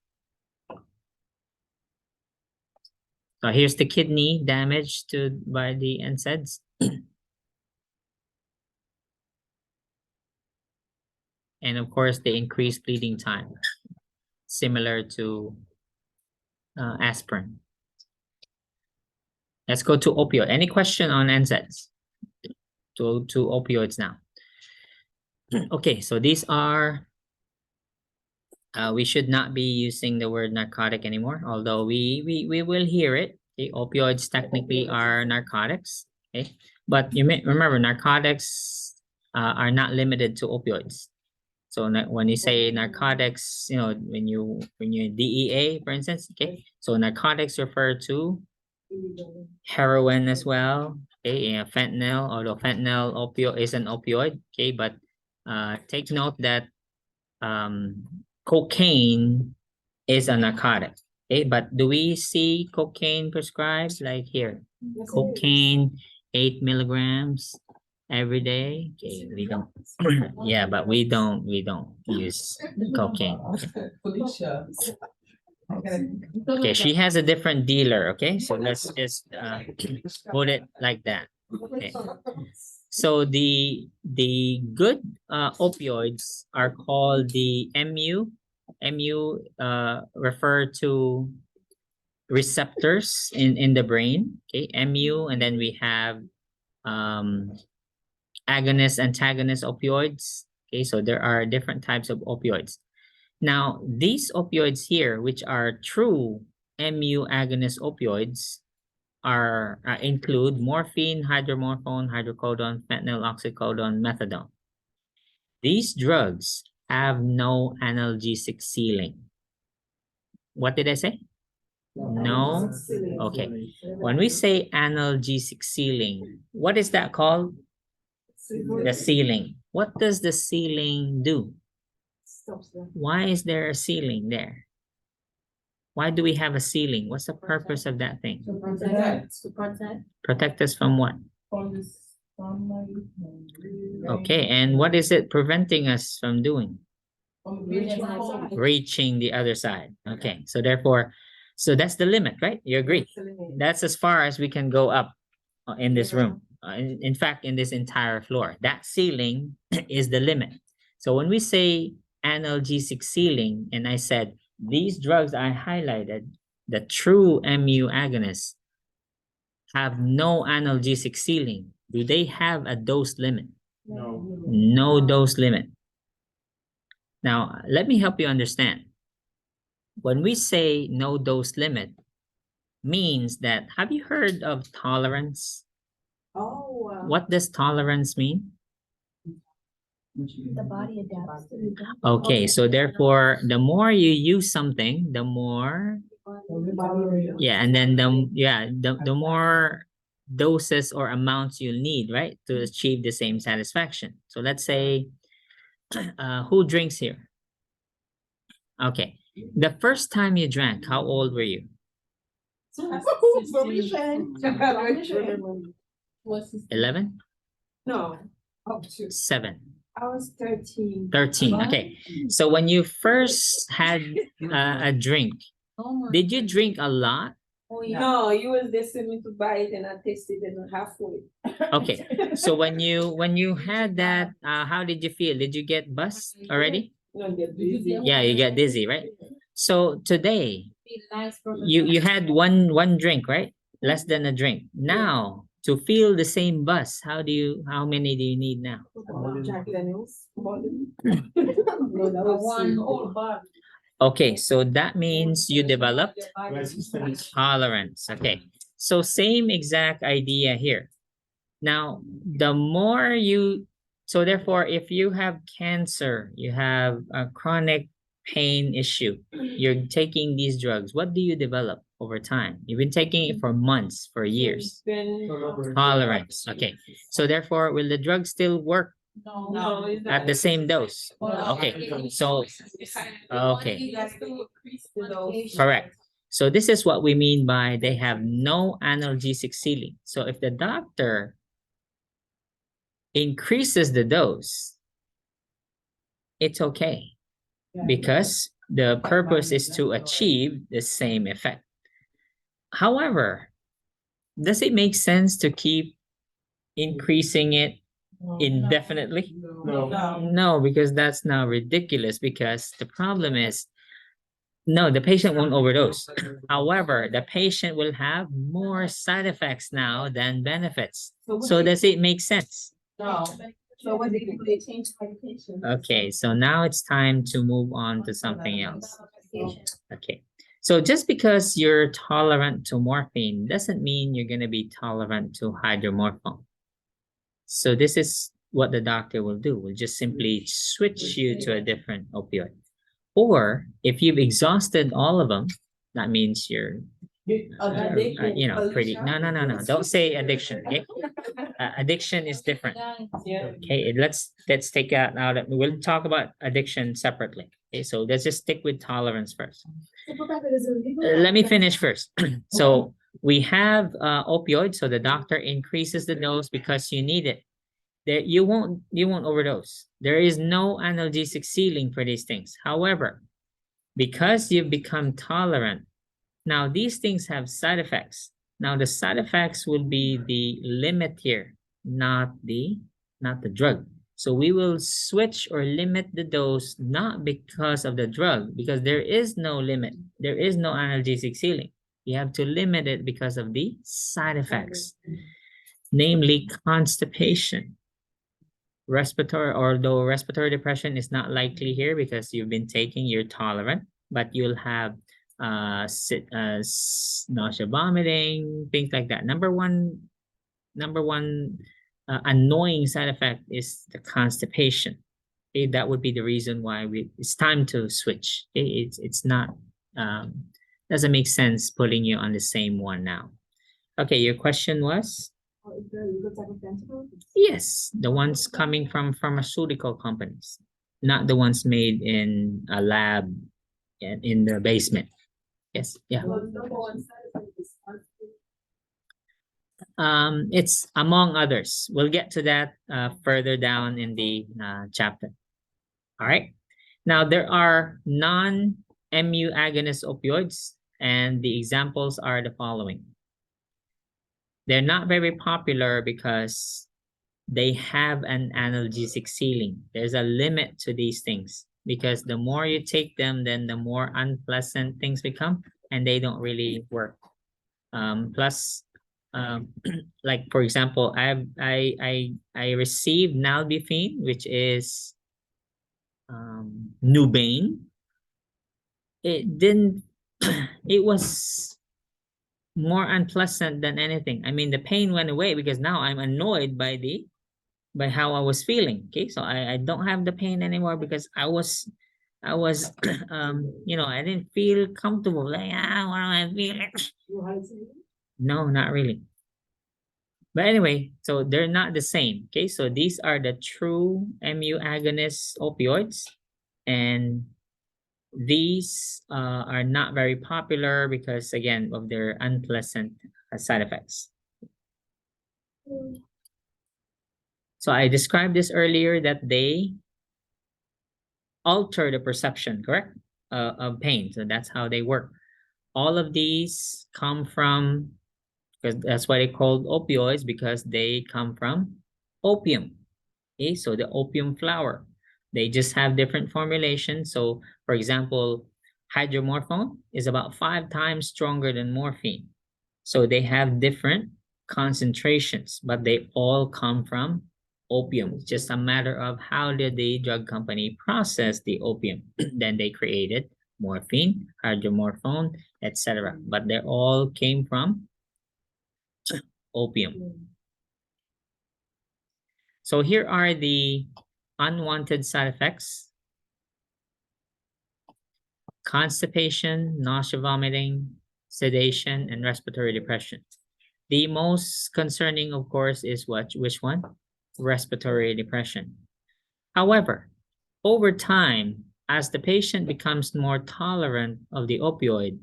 So here's the kidney damage by the NSAIDs. And of course, the increased bleeding time, similar to aspirin. Let's go to opioid. Any question on NSAIDs? To opioids now. Okay, so these are, we should not be using the word narcotic anymore, although we will hear it. Okay, opioids technically are narcotics. Okay, but you may remember narcotics are not limited to opioids. So when you say narcotics, when you DEA, for instance, okay, so narcotics refer to heroin as well, okay, fentanyl, although fentanyl opioid is an opioid, okay, but take note that cocaine is a narcotic, okay, but do we see cocaine prescribed like here? Cocaine 8 milligrams every day. Okay, we don't. Yeah, but we don't use cocaine. Okay, she has a different dealer. Okay, so let's just put it like that. Okay. So the good opioids are called the MU. MU refer to receptors in the brain. Okay, MU, and then we have agonist, antagonist opioids. Okay, so there are different types of opioids. Now, these opioids here, which are true MU agonist opioids, include morphine, hydromorphone, hydrocodone, fentanyl, oxycodone, methadone. These drugs have no analgesic ceiling. What did I say? No? Okay. When we say analgesic ceiling, what is that called? The ceiling. What does the ceiling do? Why is there a ceiling there? Why do we have a ceiling? What's the purpose of that thing? To protect. Protect us from what? From the sunlight. Okay, and what is it preventing us from doing? Reaching. Reaching the other side. Okay, so therefore, so that's the limit, right? You agree? That's as far as we can go up in this room. In fact, in this entire floor, that ceiling is the limit. So when we say analgesic ceiling, and I said, these drugs I highlighted, the true MU agonists, have no analgesic ceiling. Do they have a dose limit? No. No dose limit. Now, let me help you understand. When we say no dose limit, means that, have you heard of tolerance? Oh. What does tolerance mean? The body adapts. Okay, so therefore, the more you use something, the more, yeah, and then the more doses or amounts you need, right, to achieve the same satisfaction. So let's say, who drinks here? Okay, the first time you drank, how old were you? 11? No, up to. 7? I was 13. 13. Okay, so when you first had a drink, did you drink a lot? No, you was listening to buy it and I tasted it halfway. Okay, so when you had that, how did you feel? Did you get buzzed already? No, get dizzy. Yeah, you get dizzy, right? So today, you had one drink, right? Less than a drink. Now, to feel the same buzz, how many do you need now? Jack Daniels. No, that was one whole bar. Okay, so that means you developed tolerance. Okay, so same exact idea here. Now, the more you, so therefore, if you have cancer, you have a chronic pain issue, you're taking these drugs, what do you develop over time? You've been taking it for months, for years. Tolerance. Okay. So therefore, will the drug still work at the same dose? Okay. So, okay. Correct. So this is what we mean by they have no analgesic ceiling. So if the doctor increases the dose, it's okay because the purpose is to achieve the same effect. However, does it make sense to keep increasing it indefinitely? No, because that's now ridiculous because the problem is, no, the patient won't overdose. However, the patient will have more side effects now than benefits. So does it make sense? No. So what they do, they change medication. Okay, so now it's time to move on to something else. Okay, so just because you're tolerant to morphine doesn't mean you're going to be tolerant to hydromorphone. So this is what the doctor will do. Will just simply switch you to a different opioid. Or if you've exhausted all of them, that means you're pretty, no, don't say addiction, okay? Addiction is different. Okay, let's take that out. We'll talk about addiction separately. Okay, so let's just stick with tolerance first. Let me finish first. So we have opioids. So the doctor increases the dose because you need it. There you won't overdose. There is no analgesic ceiling for these things. However, because you've become tolerant, now these things have side effects. Now the side effects will be the limit here, not the drug. So we will switch or limit the dose not because of the drug, because there is no limit. There is no analgesic ceiling. You have to limit it because of the side effects, namely constipation. Respiratory, although respiratory depression is not likely here because you've been taking, you're tolerant, but you'll have nausea, vomiting, things like that. Number one annoying side effect is the constipation. Okay, that would be the reason why it's time to switch. Okay, it's not doesn't make sense putting you on the same one now. Okay, your question was? Yes, the ones coming from pharmaceutical companies, not the ones made in a lab in the basement. Yes, yeah. It's among others. We'll get to that further down in the chapter. All right. Now there are non-mu agonist opioids, and the examples are the following. They're not very popular because they have an analgesic ceiling. There's a limit to these things because the more you take them, then the more unpleasant things become, and they don't really work. Plus, like for example, I received nalbuphine, which is Nubain. It didn't. It was more unpleasant than anything. I mean, the pain went away because now I'm annoyed by how I was feeling. Okay, so I don't have the pain anymore because I was I didn't feel comfortable. Like, what am I feeling? No, not really. But anyway, so they're not the same. Okay, so these are the true mu agonist opioids, and these are not very popular because, again, of their unpleasant side effects. So I described this earlier that they alter the perception, correct, of pain. So that's how they work. All of these come from, because that's why they called opioids, because they come from opium. Okay, so the opium flower. They just have different formulations. So, for example, hydromorphone is about 5 times stronger than morphine. So they have different concentrations, but they all come from opium. It's just a matter of how did the drug company process the opium. Then they created morphine, hydromorphone, etc. But they all came from opium. So here are the unwanted side effects: constipation, nausea, vomiting, sedation, and respiratory depression. The most concerning, of course, is which one? Respiratory depression. However, over time, as the patient becomes more tolerant of the opioid,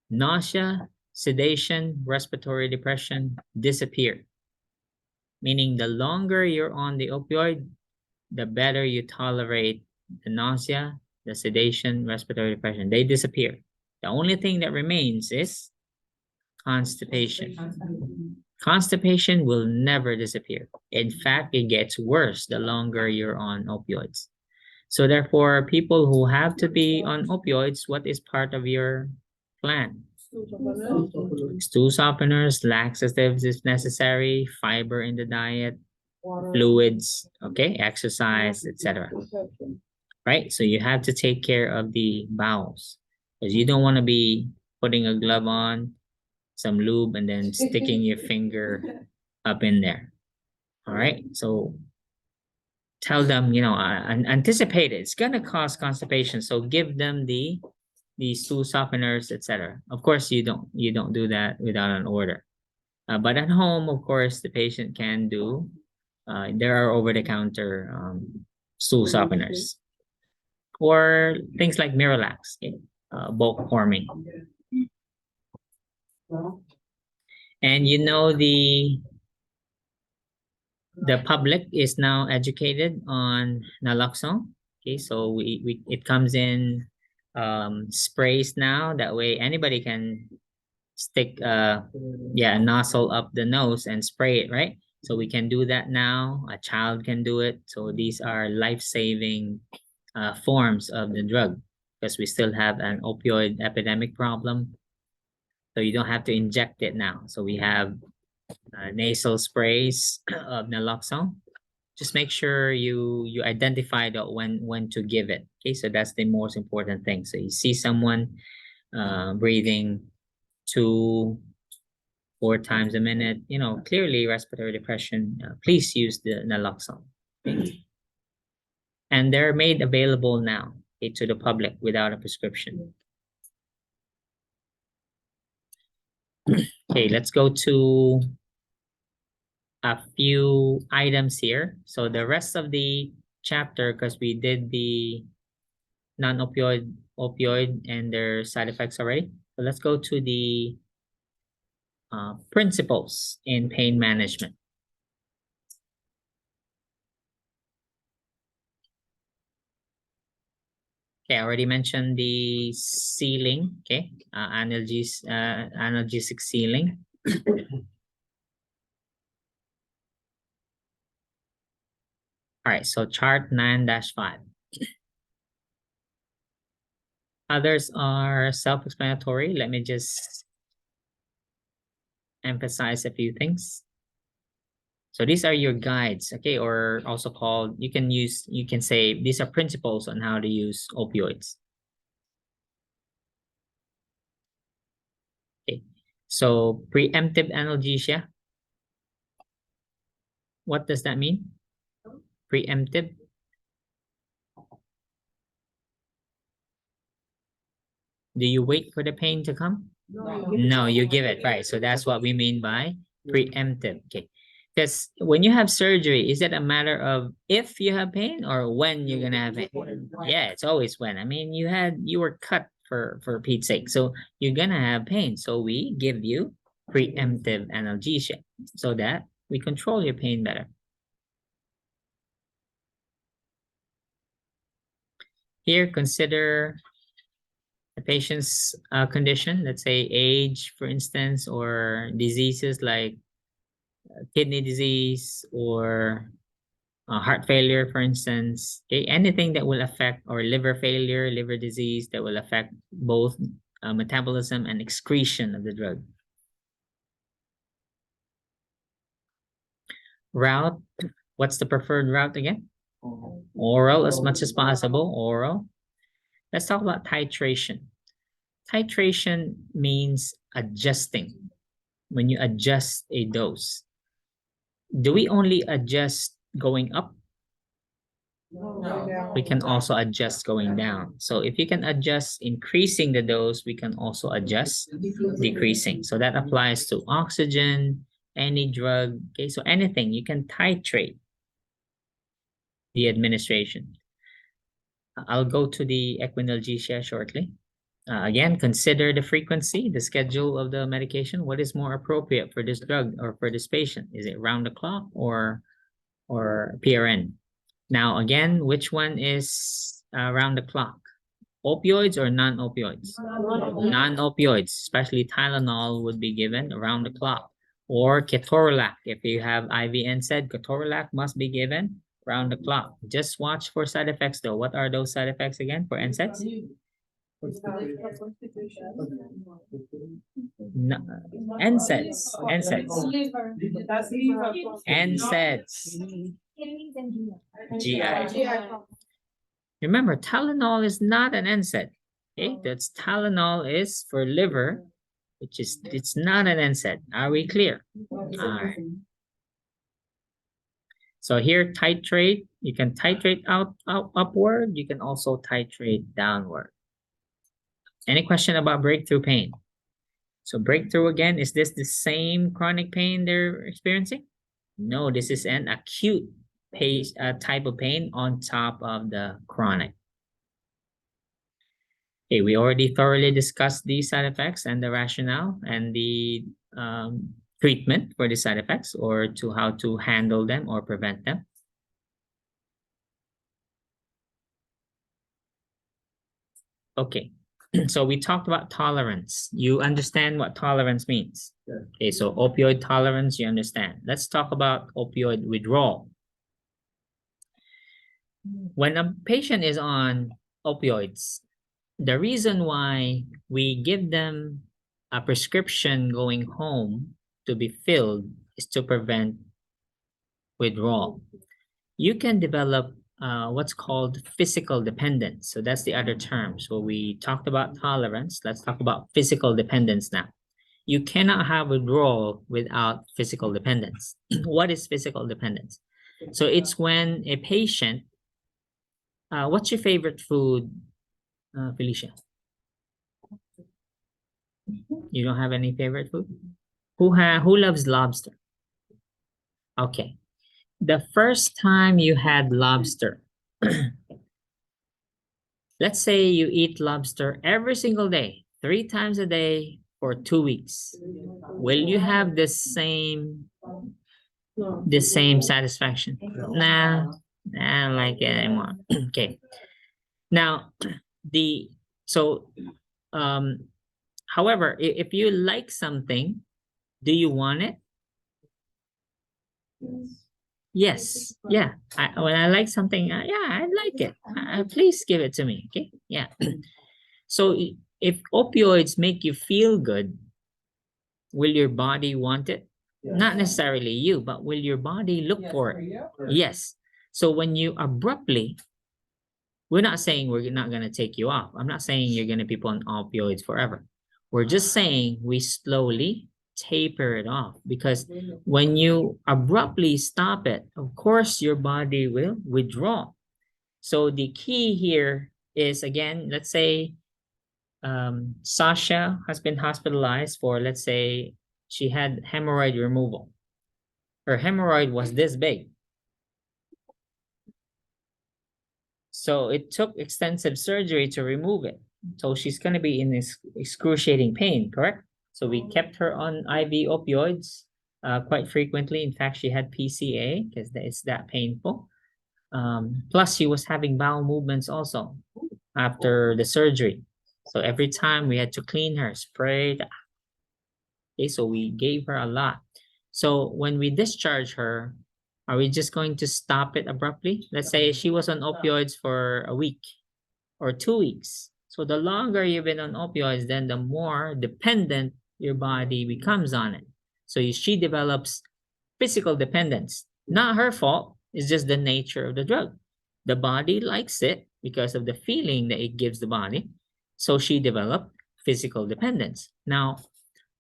nausea, sedation, respiratory depression disappear. Meaning the longer you're on the opioid, the better you tolerate the nausea, the sedation, respiratory depression. They disappear. The only thing that remains is constipation. Constipation will never disappear. In fact, it gets worse the longer you're on opioids. So therefore, people who have to be on opioids, what is part of your plan? Stool softeners, laxatives if necessary, fiber in the diet, fluids, okay, exercise, etc. Right? So you have to take care of the bowels because you don't want to be putting a glove on, some lube, and then sticking your finger up in there. All right. So tell them, anticipate it. It's gonna cause constipation. So give them the stool softeners, etc. Of course, you don't do that without an order. But at home, of course, the patient can do. There are over-the-counter stool softeners, or things like Miralax, okay? Bulk forming. And the public is now educated on naloxone. Okay, so it comes in sprays now. That way anybody can stick a nozzle up the nose and spray it, right? So we can do that now. A child can do it. So these are life-saving forms of the drug because we still have an opioid epidemic problem. So you don't have to inject it now. So we have nasal sprays of naloxone. Just make sure you identify when to give it. Okay, so that's the most important thing. So you see someone breathing 2-4 times a minute, clearly respiratory depression, please use the naloxone. Okay? And they're made available now, okay, to the public without a prescription. Okay, let's go to a few items here. So the rest of the chapter, because we did the non-opioid, opioid, and their side effects already. So let's go to the principles in pain management. Okay, I already mentioned the sealing, okay, analgesic sealing. All right, so chart 9-5. Others are self-explanatory. Let me just emphasize a few things. So these are your guides, okay, or also called, you can say these are principles on how to use opioids. Okay, so preemptive analgesia. What does that mean? Preemptive. Do you wait for the pain to come? No, you give it, right? So that's what we mean by preemptive. Okay. Because when you have surgery, is it a matter of if you have pain or when you're gonna have it? Yeah, it's always when. I mean, you were cut for Pete's sake, so you're gonna have pain. So we give you preemptive analgesia so that we control your pain better. Here, consider the patient's condition, let's say age, for instance, or diseases like kidney disease or heart failure, for instance. Okay, anything that will affect, or liver failure, liver disease that will affect both metabolism and excretion of the drug. Route, what's the preferred route again? Oral as much as possible, oral. Let's talk about titration. Titration means adjusting. When you adjust a dose, do we only adjust going up, we can also adjust going down. So if you can adjust increasing the dose, we can also adjust decreasing. So that applies to oxygen, any drug. Okay, so anything, you can titrate the administration. I'll go to the equinalgesia shortly. Again, consider the frequency, the schedule of the medication. What is more appropriate for this drug or for this patient? Is it round the clock or PRN? Now, again, which one is round the clock? Opioids or non-opioids? Non-opioids, especially Tylenol, would be given around the clock. Or ketorolac, if you have IV NSAID, ketorolac must be given around the clock. Just watch for side effects though. What are those side effects again for NSAIDs? No, NSAIDs, GI. Remember, Tylenol is not an NSAID. Okay, that's Tylenol is for liver, which is it's not an NSAID. Are we clear? All right. So here, titrate. You can titrate upward. You can also titrate downward. Any question about breakthrough pain? So breakthrough again, is this the same chronic pain they're experiencing? No, this is an acute type of pain on top of the chronic. Okay, we already thoroughly discussed these side effects and the rationale and the treatment for the side effects or to how to handle them or prevent them. Okay. So we talked about tolerance. You understand what tolerance means? Yeah. Okay, so opioid tolerance, you understand. Let's talk about opioid withdrawal. When a patient is on opioids, the reason why we give them a prescription going home to be filled is to prevent withdrawal. You can develop what's called physical dependence. So that's the other term. So we talked about tolerance. Let's talk about physical dependence now. You cannot have withdrawal without physical dependence. What is physical dependence? So it's when a patient, what's your favorite food, Felicia? You don't have any favorite food? Who loves lobster? Okay. The first time you had lobster, let's say you eat lobster every single day, 3 times a day for 2 weeks. Will you have the same satisfaction? Nah, I don't like it anymore. Okay. Now, however, if you like something, do you want it? Yes. Yeah. When I like something, yeah, I like it. Please give it to me. Okay. Yeah. So if opioids make you feel good, will your body want it? Yes. Not necessarily you, but will your body look for it? Yes. So when you abruptly, we're not saying we're not going to take you off. I'm not saying you're going to be on opioids forever. We're just saying we slowly taper it off, because when you abruptly stop it, of course, your body will withdraw. So the key here is, again, let's say Sasha has been hospitalized for, let's say, she had hemorrhoid removal. Her hemorrhoid was this big. So it took extensive surgery to remove it. So she's going to be in this excruciating pain, correct? So we kept her on IV opioids quite frequently. In fact, she had PCA because it's that painful. Plus, she was having bowel movements also after the surgery. So every time we had to clean her, spray. Okay, so we gave her a lot. So when we discharge her, are we just going to stop it abruptly? Let's say she was on opioids for a week or 2 weeks. So the longer you've been on opioids, then the more dependent your body becomes on it. So she develops physical dependence. Not her fault. It's just the nature of the drug. The body likes it because of the feeling that it gives the body. So she developed physical dependence. Now,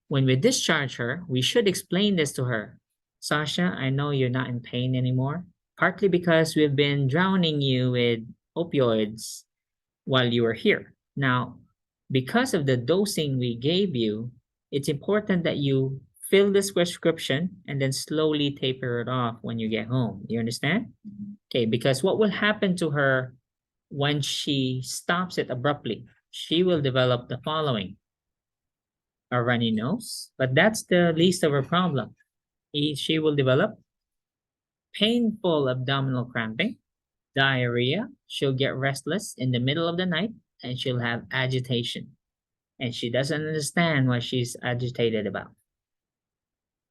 when we discharge her, we should explain this to her. Sasha, I know you're not in pain anymore. Partly because we've been drowning you with opioids while you were here. Now, because of the dosing we gave you, it's important that you fill this prescription and then slowly taper it off when you get home. You understand? Okay, because what will happen to her when she stops it abruptly? She will develop the following: a runny nose, but that's the least of her problem. She will develop painful abdominal cramping, diarrhea, she'll get restless in the middle of the night, and she'll have agitation. And she doesn't understand what she's agitated about.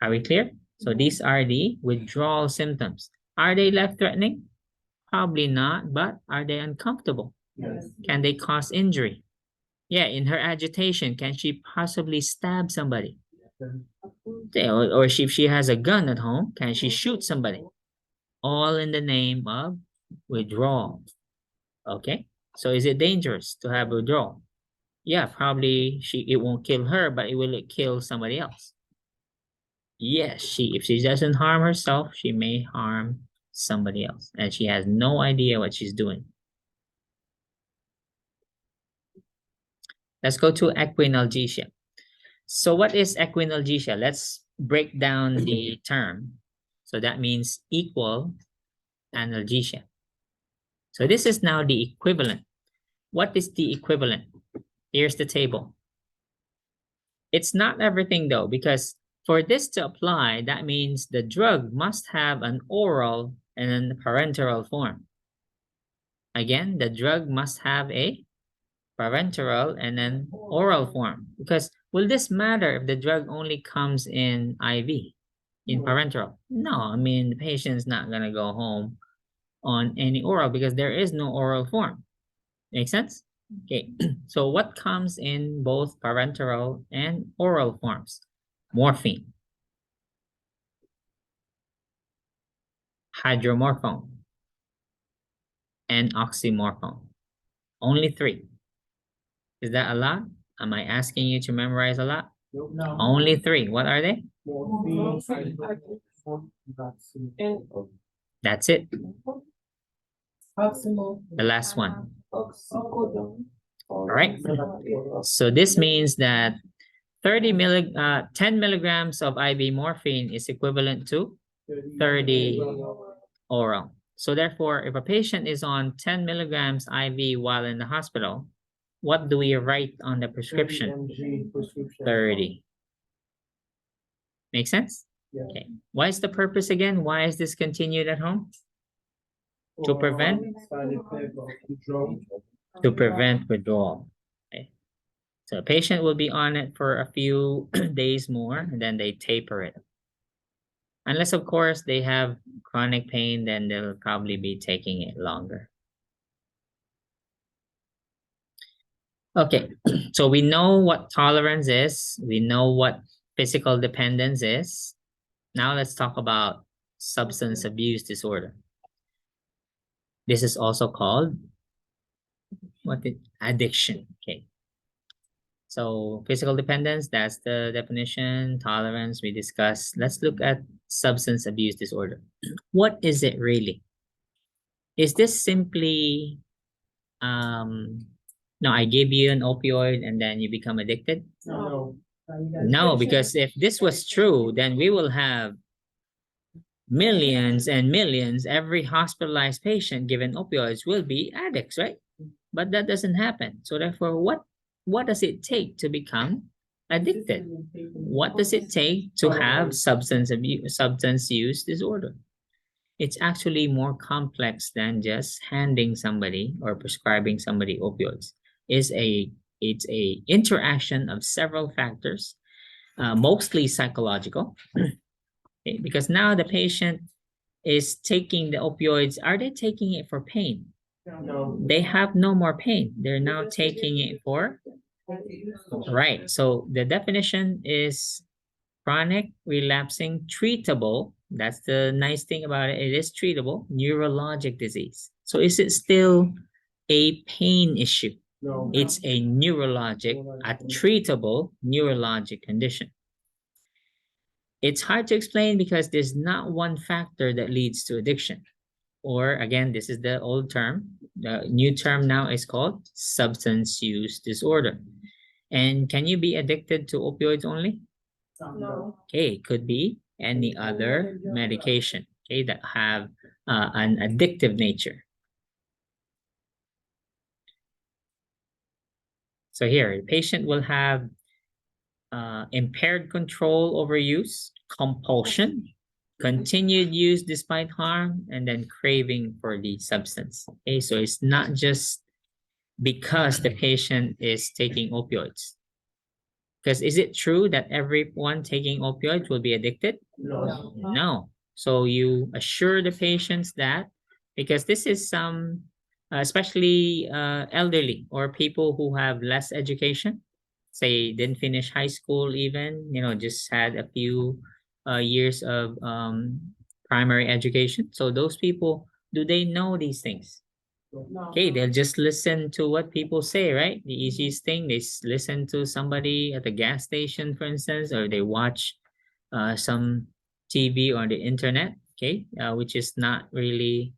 Are we clear? So these are the withdrawal symptoms. Are they life-threatening? Probably not, but are they uncomfortable? Yes. Can they cause injury? Yeah, in her agitation, can she possibly stab somebody? Okay, or if she has a gun at home, can she shoot somebody? All in the name of withdrawal. Okay, so is it dangerous to have withdrawal? Yeah, probably it won't kill her, but it will kill somebody else. Yes, if she doesn't harm herself, she may harm somebody else, and she has no idea what she's doing. Let's go to equinalgesia. So what is equinalgesia? Let's break down the term. So that means equal analgesia. So this is now the equivalent. What is the equivalent? Here's the table. It's not everything though, because for this to apply, that means the drug must have an oral and a parenteral form. Again, the drug must have a parenteral and an oral form. Because will this matter if the drug only comes in IV, in parenteral? No, I mean, the patient's not going to go home on any oral because there is no oral form. Make sense? Okay, so what comes in both parenteral and oral forms? Morphine, hydromorphone, and oxymorphone. Only 3. Is that a lot? Am I asking you to memorize a lot? No. Only 3. What are they? That's it. The last one. All right. So this means that 10 milligrams of IV morphine is equivalent to 30 oral. So therefore, if a patient is on 10 milligrams IV while in the hospital, what do we write on the prescription? 30. Make sense? Yeah. Okay. Why is the purpose again? Why is this continued at home? To prevent? To prevent withdrawal. Okay. So a patient will be on it for a few days more, and then they taper it. Unless, of course, they have chronic pain, then they'll probably be taking it longer. Okay, so we know what tolerance is. We know what physical dependence is. Now let's talk about substance abuse disorder. This is also called addiction. Okay. So physical dependence, that's the definition. Tolerance, we discussed. Let's look at substance abuse disorder. What is it really? Is this simply, no, I gave you an opioid and then you become addicted? No. No, because if this was true, then we will have millions and millions. Every hospitalized patient given opioids will be addicts, right? But that doesn't happen. So therefore, what does it take to become addicted? What does it take to have substance use disorder? It's actually more complex than just handing somebody or prescribing somebody opioids. It's a interaction of several factors, mostly psychological. Okay, because now the patient is taking the opioids. Are they taking it for pain? No. They have no more pain. They're now taking it for, right. So the definition is chronic, relapsing, treatable. That's the nice thing about it. It is treatable neurologic disease. So is it still a pain issue? No. It's a treatable neurologic condition. It's hard to explain because there's not one factor that leads to addiction. or again, this is the old term. The new term now is called substance use disorder. And can you be addicted to opioids only? No. Okay, it could be any other medication, okay, that have an addictive nature. So here, the patient will have impaired control over use, compulsion, continued use despite harm, and then craving for the substance. Okay, so it's not just because the patient is taking opioids. Because is it true that everyone taking opioids will be addicted? No. No. So you assure the patients that, because this is some, especially elderly or people who have less education, say didn't finish high school even, just had a few years of primary education. So those people, do they know these things? No. Okay, they'll just listen to what people say, right? The easiest thing, they listen to somebody at the gas station, for instance, or they watch some TV or the internet, okay, which is not really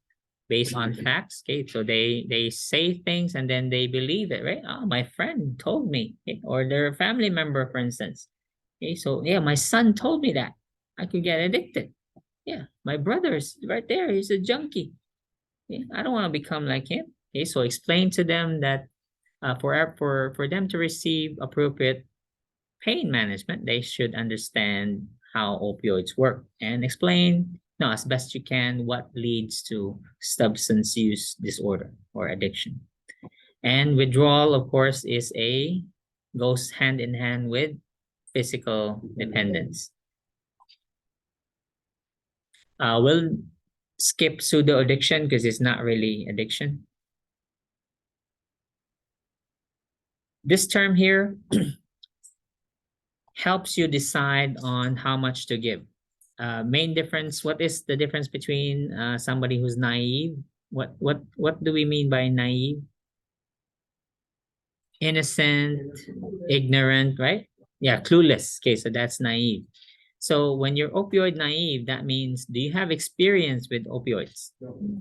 based on facts. Okay, so they say things and then they believe it, right? Oh, my friend told me, okay? Or their family member, for instance. Okay, so yeah, my son told me that I could get addicted. Yeah, my brother's right there, he's a junkie. Yeah, I don't want to become like him. Okay, so explain to them that for them to receive appropriate pain management, they should understand how opioids work and explain, as best you can, what leads to substance use disorder or addiction. And withdrawal, of course, goes hand in hand with physical dependence. We'll skip pseudo addiction because it's not really addiction. This term here helps you decide on how much to give. Main difference, what is the difference between somebody who's naive? What do we mean by naive? Innocent, ignorant, right? Yeah, clueless. Okay, so that's naive. So when you're opioid naive, that means, do you have experience with opioids?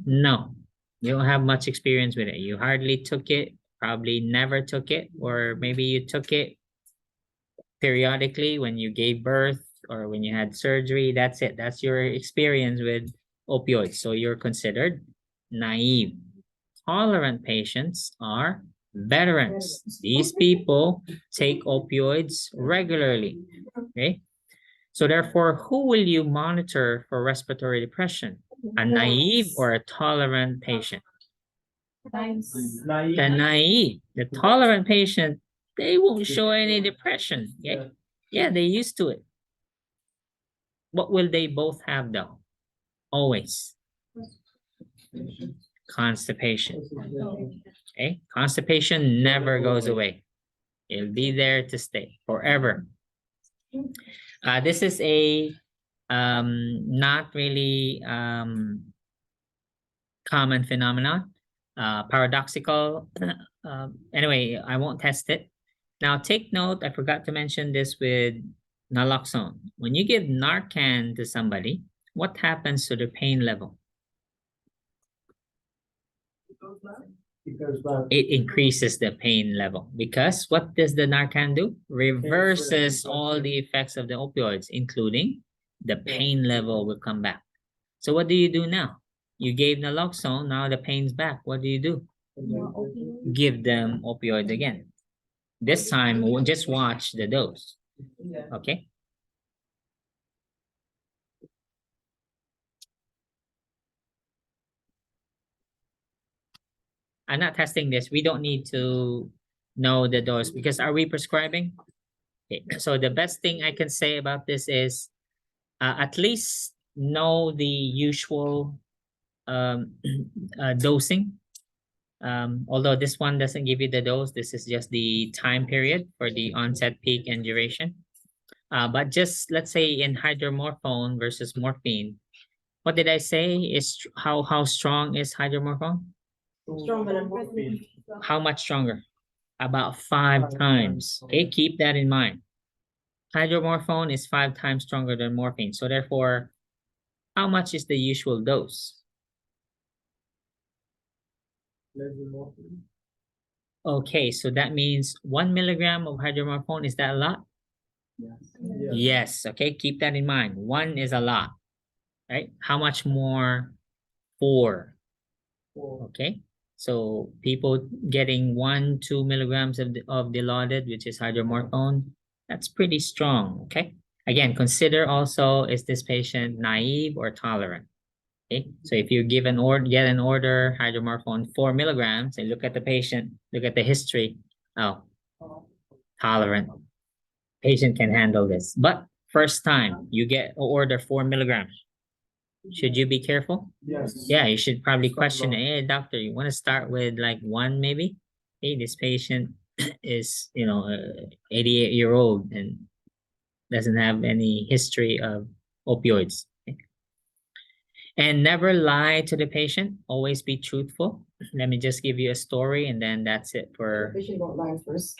No, you don't have much experience with it. You hardly took it, probably never took it, or maybe you took it periodically when you gave birth or when you had surgery. That's it. That's your experience with opioids. So you're considered naive. Tolerant patients are veterans. These people take opioids regularly. Okay. So therefore, who will you monitor for respiratory depression? A naive or a tolerant patient? The naive. The tolerant patient, they won't show any depression. Okay? Yeah, they're used to it. What will they both have though? Always. Constipation. Okay, constipation never goes away. It'll be there to stay forever. This is a not really common phenomenon, paradoxical. Anyway, I won't test it. Now take note, I forgot to mention this with naloxone. When you give Narcan to somebody, what happens to the pain level? It increases the pain level because what does the Narcan do? Reverses all the effects of the opioids, including the pain level will come back. So what do you do now? You gave naloxone, now the pain's back. What do you do? Give them opioid again. This time, we'll just watch the dose. Okay? I'm not testing this. We don't need to know the dose because are we prescribing? Okay. So the best thing I can say about this is at least know the usual dosing. Although this one doesn't give you the dose, this is just the time period for the onset, peak, and duration. But just let's say in hydromorphone versus morphine, what did I say is how strong is hydromorphone? Stronger than morphine. How much stronger? About 5 times. Okay, keep that in mind. Hydromorphone is 5 times stronger than morphine. So therefore, how much is the usual dose? Okay, so that means 1 milligram of hydromorphone, is that a lot? Yes. Yes, okay, keep that in mind. 1 is a lot, right? How much more? 4. Okay, so people getting 1-2 milligrams of Dilaudid, which is hydromorphone, that's pretty strong. Okay, again, consider also, is this patient naive or tolerant? Okay, so if you get an order hydromorphone 4 milligrams and look at the patient, look at the history. Oh, tolerant. Patient can handle this, but first time you get an order 4 milligrams, should you be careful? Yes. Yeah, you should probably question, hey, doctor, you want to start with like 1 maybe? Hey, this patient is, 88-year-old and doesn't have any history of opioids. Okay? And never lie to the patient. Always be truthful. Let me just give you a story and then that's it for Patient don't lie first.